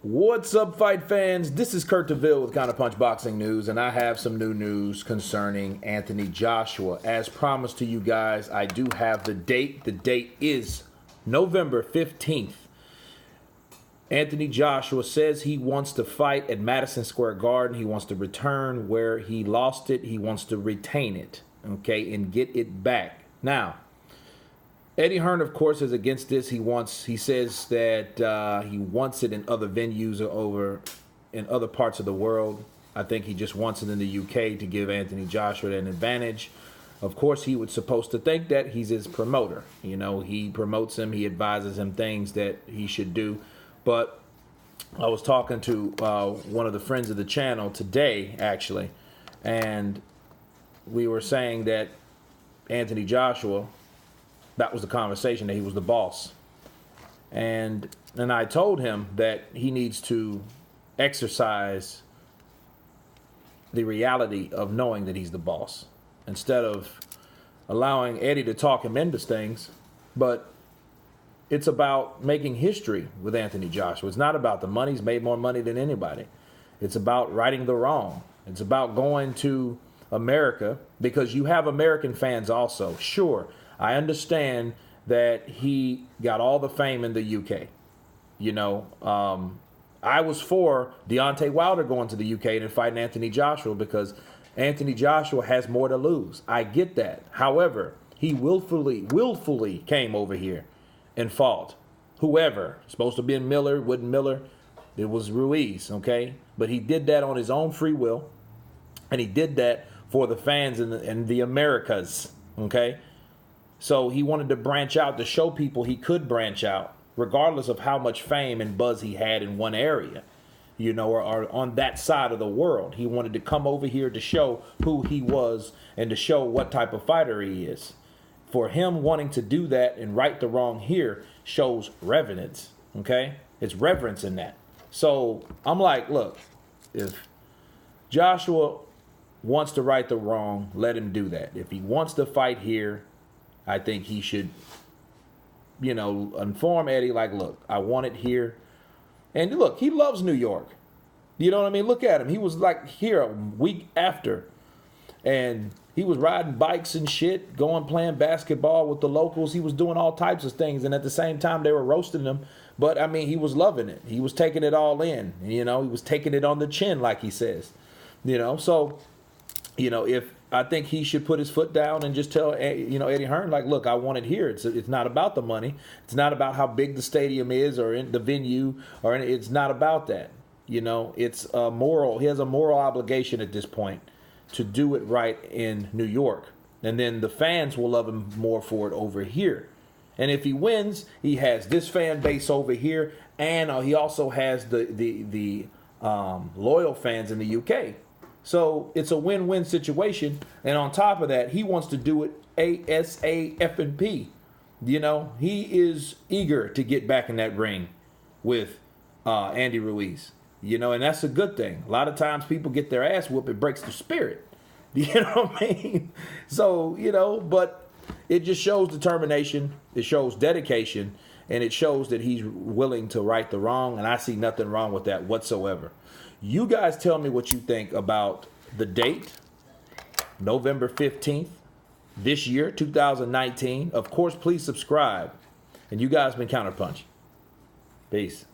What's up, fight fans? This is Kurt DeVille with Counterpunch Boxing News, and I have some new news concerning Anthony Joshua. As promised to you guys, I do have the date. The date is November 15th. Anthony Joshua says he wants to fight at Madison Square Garden. He wants to return where he lost it. He wants to retain it, okay, and get it back. Now, Eddie Hearn, of course, is against this. He says that he wants it in other venues or over in other parts of the world. I think he just wants it in the UK to give Anthony Joshua an advantage. Of course, he was supposed to think that. He's his promoter. You know, he promotes him. He advises him things that he should do. But I was talking to one of the friends of the channel today, actually, and we were saying that Anthony Joshua, that was the conversation, that he was the boss. And I told him that he needs to exercise the reality of knowing that he's the boss instead of allowing Eddie to talk him into things. But it's about making history with Anthony Joshua. It's not about the money. He's made more money than anybody. It's about righting the wrong. It's about going to America because you have American fans also. Sure, I understand that he got all the fame in the UK. You know, I was for Deontay Wilder going to the UK and fighting Anthony Joshua because Anthony Joshua has more to lose. I get that. However, he willfully came over here and fought whoever. Supposed to be Miller, wasn't Miller. It was Ruiz, okay? But he did that on his own free will, and he did that for the fans in the Americas, okay? So he wanted to branch out to show people he could branch out, regardless of how much fame and buzz he had in one area, you know, or on that side of the world. He wanted to come over here to show who he was and to show what type of fighter he is. For him wanting to do that and right the wrong here shows reverence, okay? It's reverence in that. So I'm like, look, if Joshua wants to right the wrong, let him do that. If he wants to fight here, I think he should, you know, inform Eddie, like, look, I want it here. And look, he loves New York. You know what I mean? Look at him. He was like here a week after. And he was riding bikes and shit, going playing basketball with the locals. He was doing all types of things. And at the same time, they were roasting him. But, I mean, he was loving it. He was taking it all in. You know, he was taking it on the chin, like he says. You know, so, you know, I think he should put his foot down and just tell, you know, Eddie Hearn, like, look, I want it here. It's not about the money. It's not about how big the stadium is or in the venue. It's not about that. You know, it's a moral. He has a moral obligation at this point to do it right in New York. And then the fans will love him more for it over here. And if he wins, he has this fan base over here. And he also has the loyal fans in the UK. So it's a win-win situation. And on top of that, he wants to do it ASAP. You know, he is eager to get back in that ring with Andy Ruiz. You know, and that's a good thing. A lot of times people get their ass whooped. It breaks their spirit. You know what I mean? So, you know, but it just shows determination. It shows dedication. And it shows that he's willing to right the wrong. And I see nothing wrong with that whatsoever. You guys tell me what you think about the date, November 15th, this year, 2019. Of course, please subscribe. And you guys been Counterpunch. Peace.